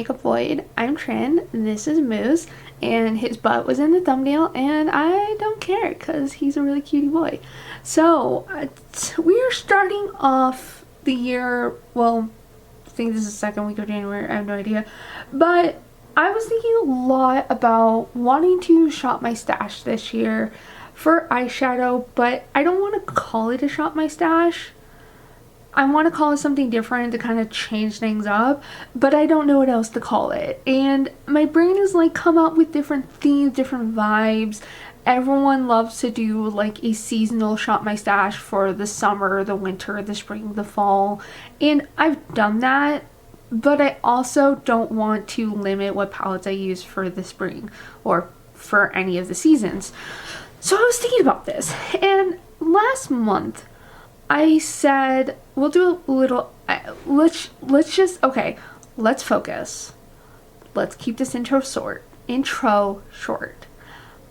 Makeup Void. I'm Trin, this is Moose, and his butt was in the thumbnail, and I don't care because he's a really cutie boy. So, we are starting off the year, well, I think this is the second week of January, I have no idea, but I was thinking a lot about wanting to shop my stash this year for eyeshadow, but I don't want to call it a shop my stash. I want to call it something different to kind of change things up, but I don't know what else to call it. And my brain is like, come up with different themes, different vibes. Everyone loves to do like a seasonal shop my stash for the summer, the winter, the spring, the fall. And I've done that, but I also don't want to limit what palettes I use for the spring or for any of the seasons. So I was thinking about this, and last month I said, we'll do a little, let's focus. Let's keep this intro short.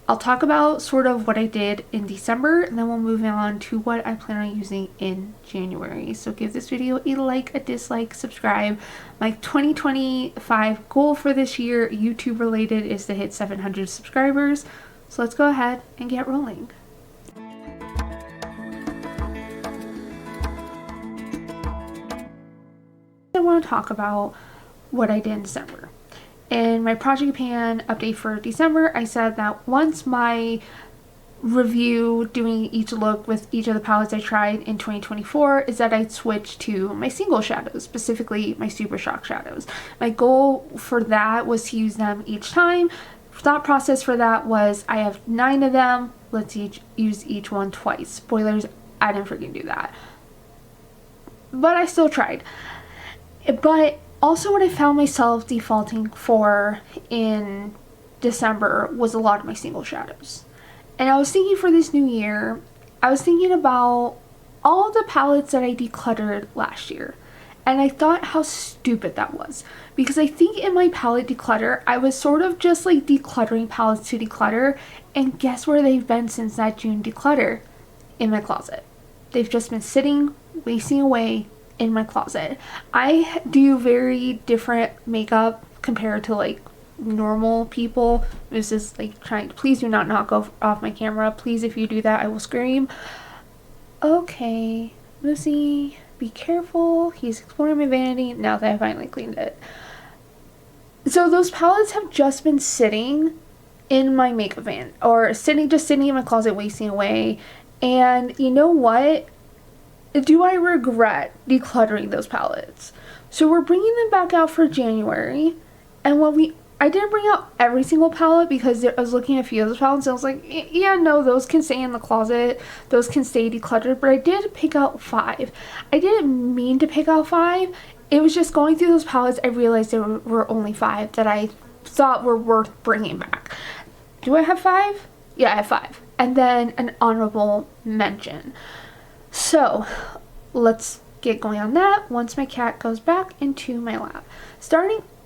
I'll talk about sort of what I did in December, and then we'll move on to what I plan on using in January. So give this video a like, a dislike, subscribe. My 2025 goal for this year, YouTube related, is to hit 700 subscribers. So let's go ahead and get rolling. I want to talk about what I did in December. In my Project Pan update for December, I said that once my review doing each look with each of the palettes I tried in 2024 is that I'd switch to my single shadows, specifically my Super Shock shadows. My goal for that was to use them each time. Thought process for that was I have 9 of them, let's use each one twice. Spoilers, I didn't freaking do that. But I still tried. But also what I found myself defaulting for in December was a lot of my single shadows. And I was thinking for this new year, I was thinking about all the palettes that I decluttered last year. And I thought how stupid that was. Because I think in my palette declutter, I was sort of just like decluttering palettes to declutter. And guess where they've been since that June declutter? In my closet. They've just been sitting, wasting away in my closet. I do very different makeup compared to like normal people. This is like please do not knock off my camera. Please, if you do that, I will scream. Okay, Lucy, be careful. He's exploring my vanity now that I finally cleaned it. So those palettes have just been sitting in my makeup van or just sitting in my closet wasting away. And you know what? Do I regret decluttering those palettes? So we're bringing them back out for January, and I didn't bring out every single palette because I was looking at a few of those palettes and I was like, yeah, no, those can stay in the closet, those can stay decluttered, but I did pick out 5. I didn't mean to pick out 5, it was just going through those palettes, I realized there were only 5 that I thought were worth bringing back. Do I have 5? Yeah, I have 5. And then an honorable mention. So let's get going on that once my cat goes back into my lap.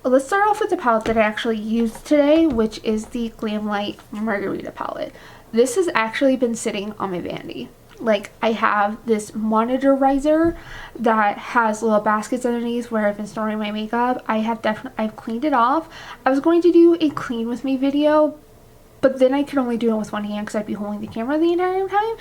Let's start off with the palette that I actually used today, which is the Glamlight Margarita palette. This has actually been sitting on my vanity. Like, I have this monitor riser that has little baskets underneath where I've been storing my makeup. I've cleaned it off. I was going to do a clean with me video, but then I could only do it with one hand because I'd be holding the camera the entire time,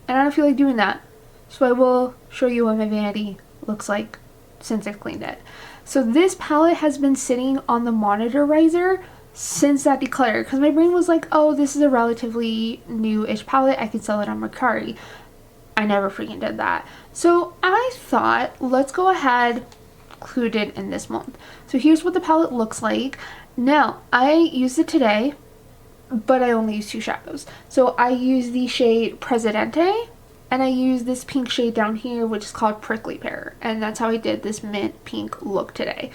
and I don't feel like doing that. So I will show you what my vanity looks like since I've cleaned it. So this palette has been sitting on the monitor riser since that declutter because my brain was like, oh, this is a relatively new-ish palette. I could sell it on Mercari. I never freaking did that. So I thought, let's go ahead, include it in this month. So here's what the palette looks like. Now, I used it today, but I only used 2 shadows. So I used the shade Presidente, and I use this pink shade down here, which is called Prickly Pear. And that's how I did this mint pink look today.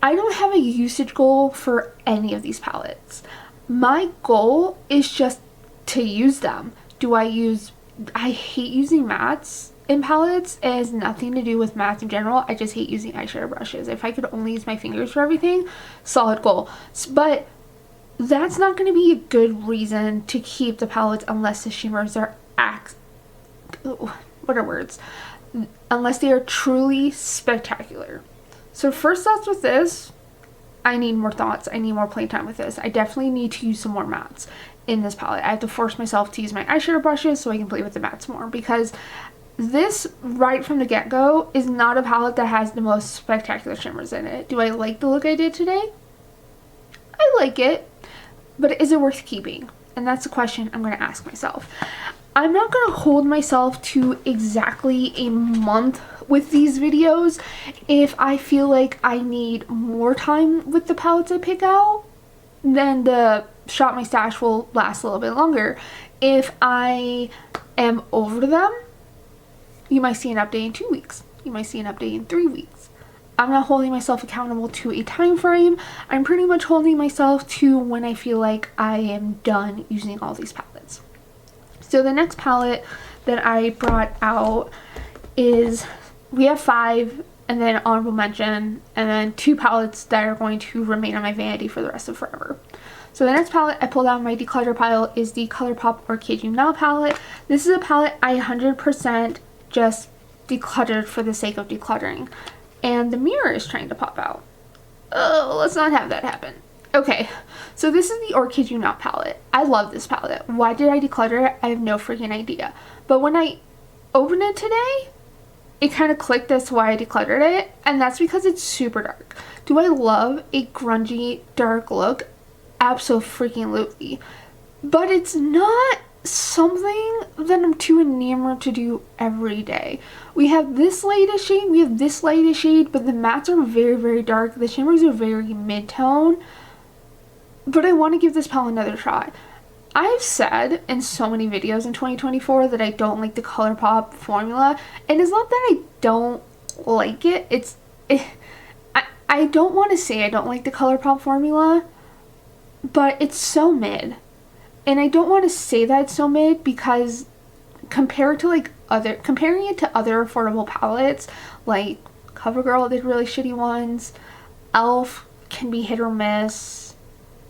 I don't have a usage goal for any of these palettes. My goal is just to use them. I hate using mattes in palettes. It has nothing to do with mattes in general. I just hate using eyeshadow brushes. If I could only use my fingers for everything, solid goal. But that's not going to be a good reason to keep the palettes unless the shimmers are unless they are truly spectacular. So first thoughts with this, I need more thoughts. I need more playtime with this. I definitely need to use some more mattes in this palette. I have to force myself to use my eyeshadow brushes so I can play with the mattes more, because this, right from the get-go, is not a palette that has the most spectacular shimmers in it. Do I like the look I did today? I like it, but is it worth keeping? And that's the question I'm going to ask myself. I'm not going to hold myself to exactly a month with these videos. If I feel like I need more time with the palettes I pick out, then the Shop My Stash will last a little bit longer. If I am over them, you might see an update in 2 weeks. You might see an update in 3 weeks. I'm not holding myself accountable to a time frame. I'm pretty much holding myself to when I feel like I am done using all these palettes. So the next palette that I brought out is, we have 5, and then honorable mention, and then 2 palettes that are going to remain on my vanity for the rest of forever. So the next palette I pulled out of my declutter pile is the ColourPop Or Kid You Not palette. This is a palette I 100% just decluttered for the sake of decluttering. And the mirror is trying to pop out. Oh, let's not have that happen. Okay, so this is the Or Kid You Not palette. I love this palette. Why did I declutter it? I have no freaking idea. But when I opened it today, it kind of clicked as to why I decluttered it, and that's because it's super dark. Do I love a grungy, dark look? Absolutely. But it's not something that I'm too enamored to do every day. We have this lightest shade, we have this lightest shade, but the mattes are very, very dark. The shimmers are very mid-tone. But I want to give this palette another shot. I've said in so many videos in 2024 that I don't like the ColourPop formula, and it's not that I don't like it. I don't want to say I don't like the ColourPop formula, but it's so mid. And I don't want to say that it's so mid because comparing it to other affordable palettes, like CoverGirl did really shitty ones, e.l.f. can be hit or miss,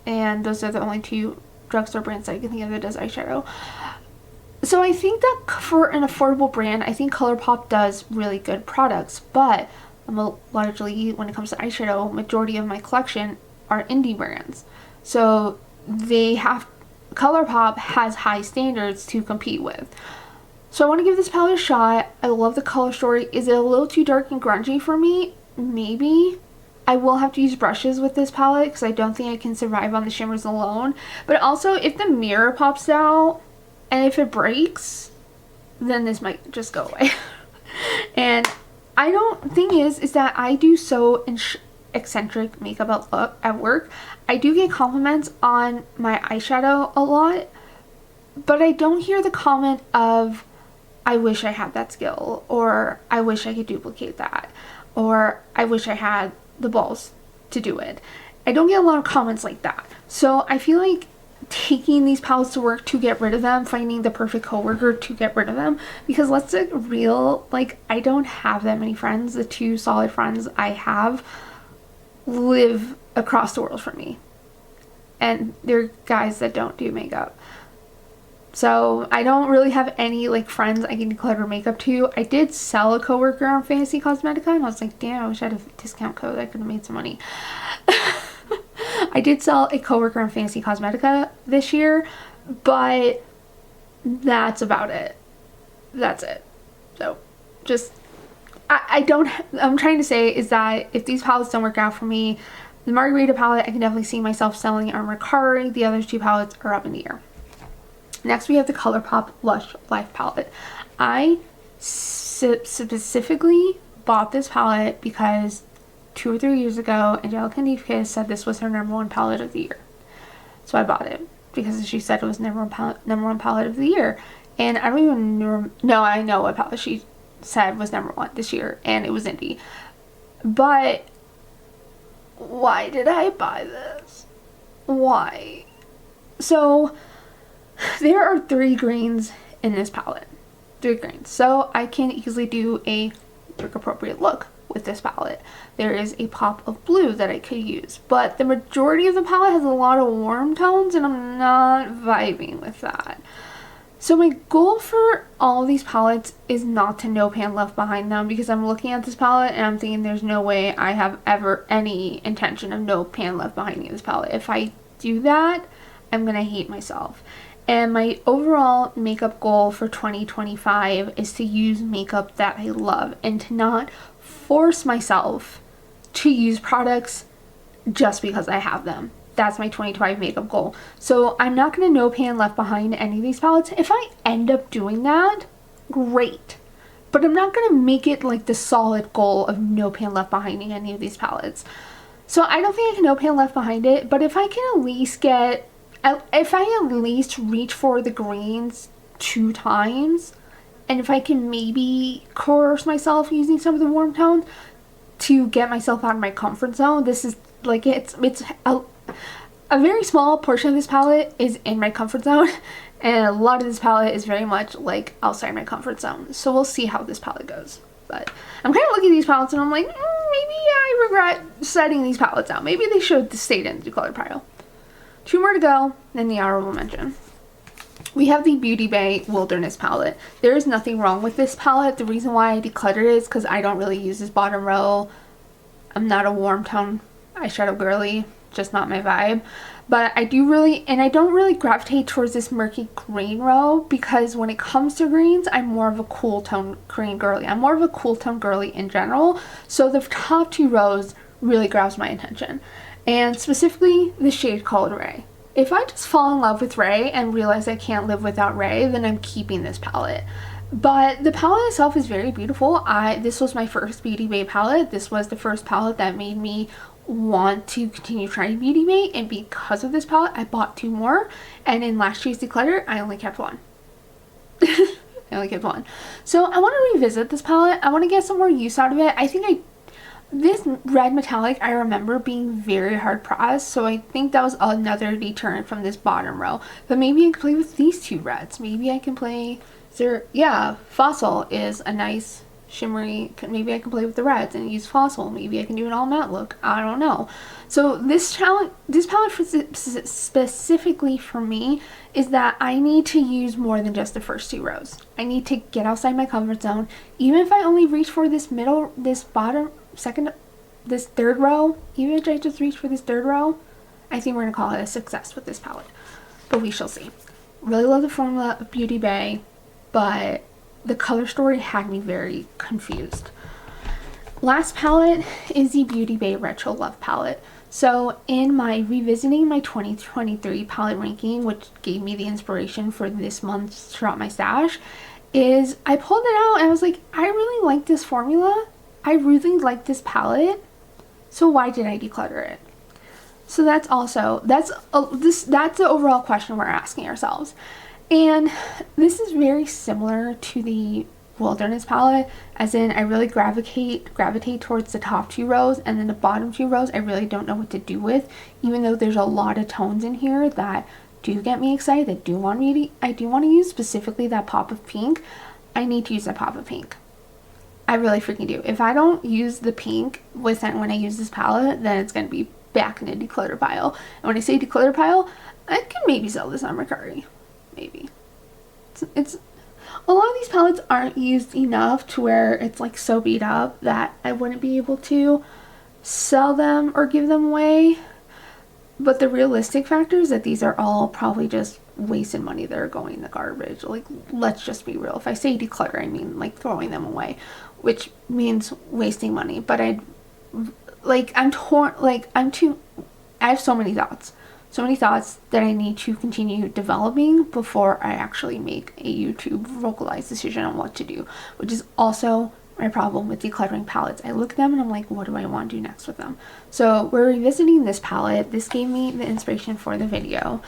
and those are the only 2 drugstore brands that I can think of that does eyeshadow. So I think that for an affordable brand, I think ColourPop does really good products, but largely, when it comes to eyeshadow, majority of my collection are indie brands. So ColourPop has high standards to compete with. So I want to give this palette a shot. I love the color story. Is it a little too dark and grungy for me? Maybe. I will have to use brushes with this palette because I don't think I can survive on the shimmers alone. But also, if the mirror pops out and if it breaks, then this might just go away. And thing is that I do so eccentric makeup at work. I do get compliments on my eyeshadow a lot, but I don't hear the comment of, I wish I had that skill, or I wish I could duplicate that, or I wish I had the balls to do it. I don't get a lot of comments like that. So I feel like taking these palettes to work to get rid of them, finding the perfect coworker to get rid of them, because let's get real, like, I don't have that many friends. The 2 solid friends I have live across the world from me, and they're guys that don't do makeup. So I don't really have any like friends I can declutter makeup to. I did sell a coworker on Fantasy Cosmetica, and I was like, damn, I wish I had a discount code. I could have made some money. I did sell a coworker on Fantasy Cosmetica this year, but that's about it. That's it. So just, I'm trying to say is that if these palettes don't work out for me, the Margarita palette, I can definitely see myself selling on Mercari. The other 2 palettes are up in the air. Next, we have the ColourPop Lush Life palette. I specifically bought this palette because 2 or 3 years ago, Angelica Neefkiss said this was her #1 palette of the year. So I bought it because she said it was #1 palette of the year. And I don't even know, I know what palette she said was #1 this year, and it was indie. But why did I buy this? Why? So there are 3 greens in this palette. 3 greens. So I can easily do a work appropriate look with this palette. There is a pop of blue that I could use, but the majority of the palette has a lot of warm tones, and I'm not vibing with that. So my goal for all of these palettes is not to no pan left behind them, because I'm looking at this palette and I'm thinking there's no way I have ever any intention of no pan left behind this palette. If I do that, I'm gonna hate myself. And my overall makeup goal for 2025 is to use makeup that I love and to not force myself to use products just because I have them. That's my 2025 makeup goal. So I'm not going to no pan left behind any of these palettes. If I end up doing that, great. But I'm not going to make it like the solid goal of no pan left behind any of these palettes. So I don't think I can no pan left behind it, but if I can at least reach for the greens 2 times, and if I can maybe coerce myself using some of the warm tones to get myself out of my comfort zone, this is like, it's a very small portion of this palette is in my comfort zone, and a lot of this palette is very much like outside my comfort zone. So we'll see how this palette goes. But I'm kind of looking at these palettes and I'm like, maybe I regret setting these palettes out. Maybe they should have stayed in the Decluttered pile. 2 more to go, then the honorable mention. We have the Beauty Bay Wilderness palette. There is nothing wrong with this palette. The reason why I decluttered it is because I don't really use this bottom row. I'm not a warm tone eyeshadow girly, just not my vibe. But I don't really gravitate towards this murky green row, because when it comes to greens, I'm more of a cool tone green girly. I'm more of a cool tone girly in general. So the top 2 rows really grabs my attention. And specifically the shade called Ray. If I just fall in love with Ray and realize I can't live without Ray, then I'm keeping this palette. But the palette itself is very beautiful. This was my first Beauty Bay palette. This was the first palette that made me want to continue trying Beauty Bay, and because of this palette I bought 2 more, and in last year's Declutter I only kept 1. I only kept 1. So I want to revisit this palette. I want to get some more use out of it. I think this red metallic, I remember being very hard pressed, so I think that was another deterrent from this bottom row. But maybe I can play with these 2 reds. Maybe I can play, Fossil is a nice shimmery, maybe I can play with the reds and use Fossil. Maybe I can do an all matte look. I don't know. So this palette specifically for me is that I need to use more than just the first 2 rows. I need to get outside my comfort zone. Even if I only reach for this third row, even if I just reach for this 3rd row, I think we're gonna call it a success with this palette. But we shall see. Really love the formula of Beauty Bay, but the color story had me very confused. Last palette is the Beauty Bay Retro Love palette. So in my revisiting my 2023 palette ranking, which gave me the inspiration for this month's Shop My Stash, is I pulled it out and I was like, I really like this formula. I really like this palette. So why did I declutter it? So that's the overall question we're asking ourselves. And this is very similar to the Wilderness palette, as in I really gravitate towards the top 2 rows, and then the bottom 2 rows I really don't know what to do with, even though there's a lot of tones in here that do get me excited. I do want to use specifically that pop of pink. I need to use that pop of pink. I really freaking do. If I don't use the pink when I use this palette, then it's going to be back in the declutter pile. And when I say declutter pile, I can maybe sell this on Mercari. Maybe. It's a lot of these palettes aren't used enough to where it's like so beat up that I wouldn't be able to sell them or give them away. But the realistic factor is that these are all probably just wasted money that are going in the garbage. Like, let's just be real. If I say declutter, I mean like throwing them away, which means wasting money. But I have so many thoughts that I need to continue developing before I actually make a YouTube vocalized decision on what to do, which is also my problem with decluttering palettes. I look at them and I'm like, what do I want to do next with them? So we're revisiting this palette. This gave me the inspiration for the video.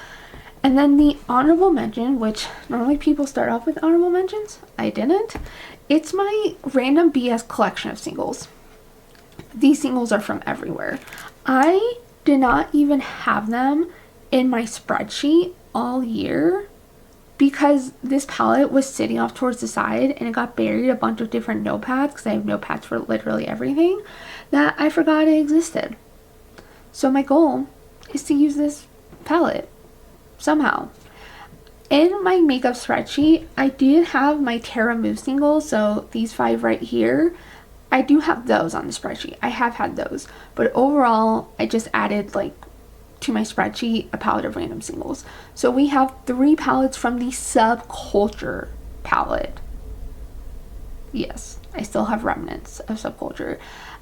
And then the honorable mention, which normally people start off with honorable mentions, I didn't. It's my random BS collection of singles. These singles are from everywhere. I did not even have them in my spreadsheet all year because this palette was sitting off towards the side and it got buried a bunch of different notepads, because I have notepads for literally everything, that I forgot it existed. So my goal is to use this palette somehow. In my makeup spreadsheet, I did have my Terra Move singles, so these 5 right here. I do have those on the spreadsheet. I have had those. But overall, I just added like to my spreadsheet a palette of random singles. So we have 3 palettes from the Subculture palette. Yes, I still have remnants of Subculture.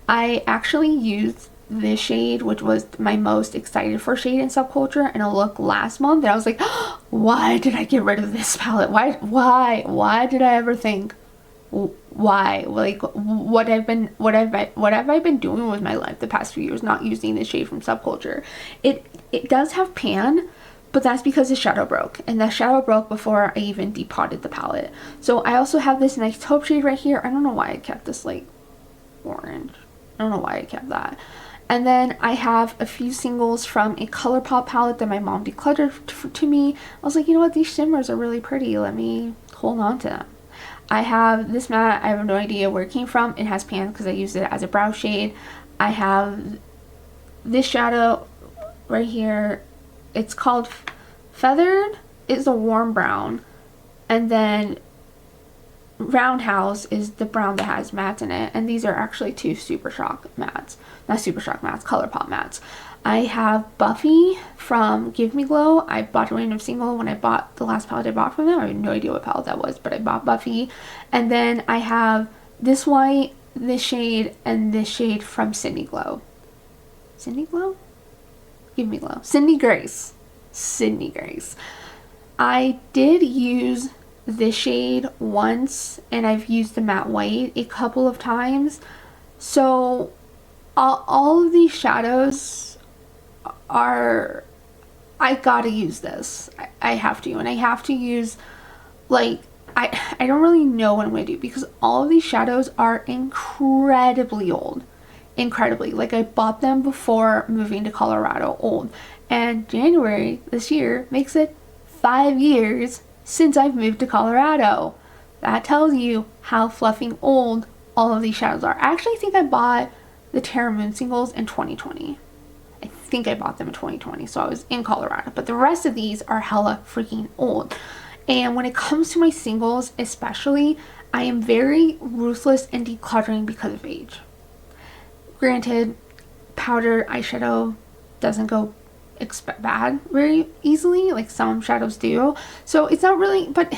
I actually used this shade, which was my most excited for shade in Subculture, in a look last month, and I was like, oh, why did I get rid of this palette? Why did I ever think, why? Like, what have I been doing with my life the past few years not using this shade from Subculture? It does have pan, but that's because the shadow broke, and the shadow broke before I even depotted the palette. So I also have this nice taupe shade right here. I don't know why I kept this like orange. I don't know why I kept that. And then I have a few singles from a ColourPop palette that my mom decluttered to me. I was like, you know what, these shimmers are really pretty. Let me hold on to them. I have this matte. I have no idea where it came from. It has pan because I used it as a brow shade. I have this shadow right here. It's called Feathered. It's a warm brown. And then Roundhouse is the brown that has mattes in it, and these are actually 2 Super Shock mattes. Not Super Shock mattes, ColourPop mattes. I have Buffy from Give Me Glow. I bought a random single when I bought the last palette I bought from them. I have no idea what palette that was, but I bought Buffy. And then I have this white, this shade, and this shade from Cindy Glow. Cindy Glow? Give Me Glow. Cindy Grace. Cindy Grace. I did use this shade once, and I've used the matte white a couple of times. So all of these shadows are, I gotta use this. I have to, and I have to use, like, I don't really know what I'm gonna do, because all of these shadows are incredibly old. Incredibly. Like, I bought them before moving to Colorado, old. And January this year makes it 5 years since I've moved to Colorado. That tells you how fluffing old all of these shadows are. I actually think I bought the Terra Moon singles in 2020. I think I bought them in 2020, so I was in Colorado. But the rest of these are hella freaking old. And when it comes to my singles especially, I am very ruthless in decluttering because of age. Granted, powder eyeshadow doesn't go bad very easily, like some shadows do. So it's not really, but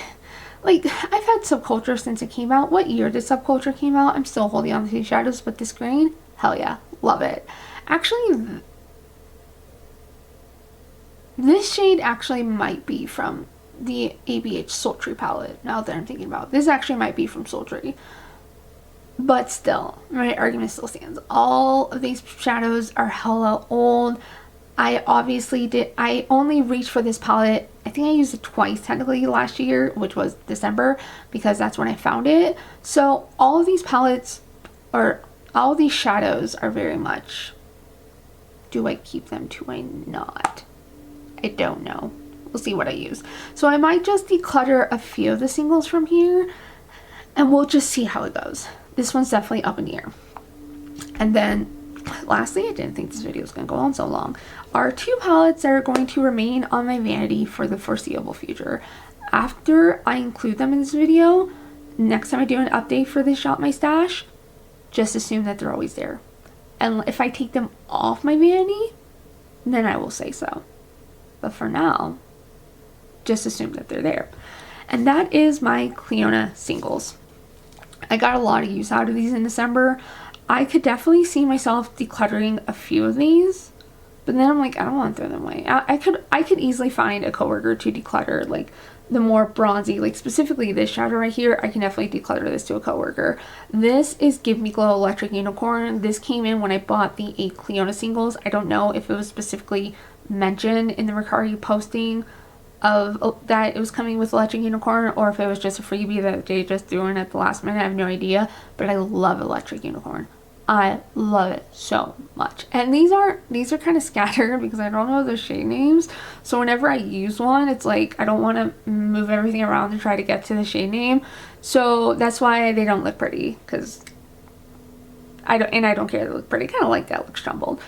like, I've had Subculture since it came out. What year did Subculture came out? I'm still holding on to these shadows, but this green, hell yeah, love it. Actually, this shade actually might be from the ABH Sultry palette, now that I'm thinking about it. This actually might be from Sultry. But still, my argument still stands. All of these shadows are hella old. I only reached for this palette, I think I used it twice technically last year, which was December, because that's when I found it. So all of these palettes, or all of these shadows, are very much, do I keep them, do I not? I don't know. We'll see what I use. So I might just declutter a few of the singles from here, and we'll just see how it goes. This one's definitely up in the air. And then lastly, I didn't think this video was going to go on so long, are 2 palettes that are going to remain on my vanity for the foreseeable future. After I include them in this video, next time I do an update for this Shop My Stash, just assume that they're always there. And if I take them off my vanity, then I will say so. But for now, just assume that they're there. And that is my Cleona singles. I got a lot of use out of these in December. I could definitely see myself decluttering a few of these, but then I'm like, I don't want to throw them away. I could easily find a coworker to declutter, like the more bronzy, like specifically this shadow right here. I can definitely declutter this to a coworker. This is Give Me Glow Electric Unicorn. This came in when I bought the 8 Cleona singles. I don't know if it was specifically mentioned in the Ricari posting of that it was coming with Electric Unicorn, or if it was just a freebie that they just threw in at the last minute. I have no idea, but I love Electric Unicorn. I love it so much. And these are kind of scattered because I don't know the shade names. So whenever I use one, it's like I don't want to move everything around and try to get to the shade name. So that's why they don't look pretty, because I don't care they look pretty. I kind of like that it looks jumbled.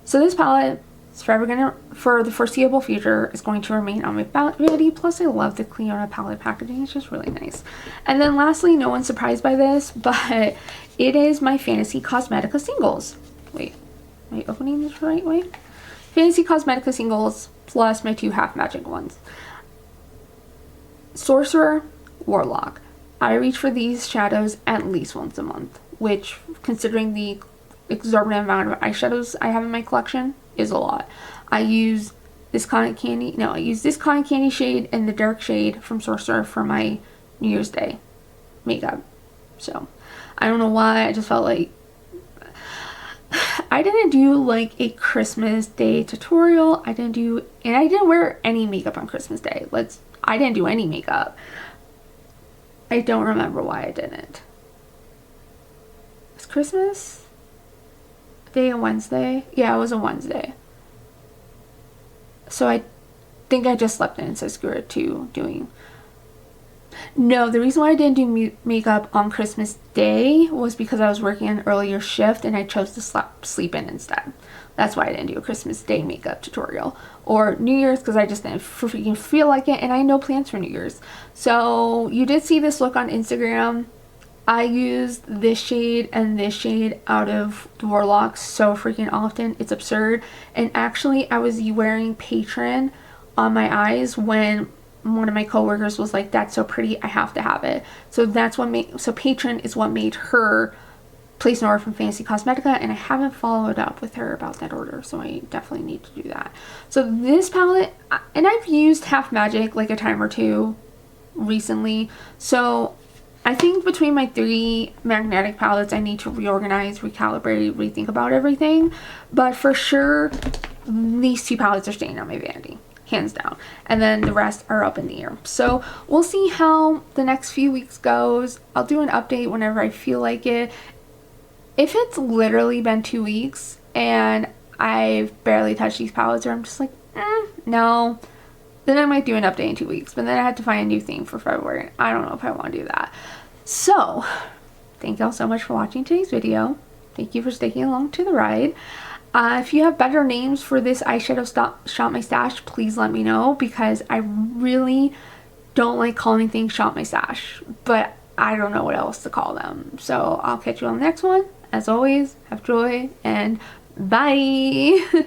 So this palette, It's forever gonna, for the foreseeable future, it's going to remain on my vanity. Plus, I love the Cliona palette packaging. It's just really nice. And then lastly, no one's surprised by this, but it is my Fantasy Cosmetica singles. Wait, am I opening this the right way? Fantasy Cosmetica singles plus my 2 half magic ones. Sorcerer, Warlock. I reach for these shadows at least once a month, which, considering the exorbitant amount of eyeshadows I have in my collection, is a lot. I use this cotton candy shade and the dark shade from Sorcerer for my New Year's Day makeup. So I don't know why, I just felt like I didn't do like a Christmas Day tutorial. I didn't wear any makeup on Christmas Day. I didn't do any makeup. I don't remember why I didn't. It's Christmas Day a Wednesday? Yeah, it was a Wednesday. So I think I just slept in and said screw it to doing. No, the reason why I didn't do makeup on Christmas Day was because I was working an earlier shift and I chose to sleep in instead. That's why I didn't do a Christmas Day makeup tutorial. Or New Year's, because I just didn't freaking feel like it, and I had no plans for New Year's. So you did see this look on Instagram. I used this shade and this shade out of the Warlocks so freaking often. It's absurd. And actually, I was wearing Patron on my eyes when one of my coworkers was like, "That's so pretty, I have to have it." So that's what Patron is what made her place an order from Fantasy Cosmetica, and I haven't followed up with her about that order, so I definitely need to do that. So this palette, and I've used Half Magic like a time or two recently, so I think between my 3 magnetic palettes, I need to reorganize, recalibrate, rethink about everything. But for sure, these 2 palettes are staying on my vanity, hands down. And then the rest are up in the air. So we'll see how the next few weeks goes. I'll do an update whenever I feel like it. If it's literally been 2 weeks and I've barely touched these palettes, or I'm just like, no, then I might do an update in 2 weeks. But then I have to find a new theme for February. I don't know if I want to do that. So, thank y'all so much for watching today's video. Thank you for sticking along to the ride. If you have better names for this eyeshadow Shop My Stash, please let me know, because I really don't like calling things Shop My Stash, but I don't know what else to call them. So I'll catch you on the next one. As always, have joy and bye.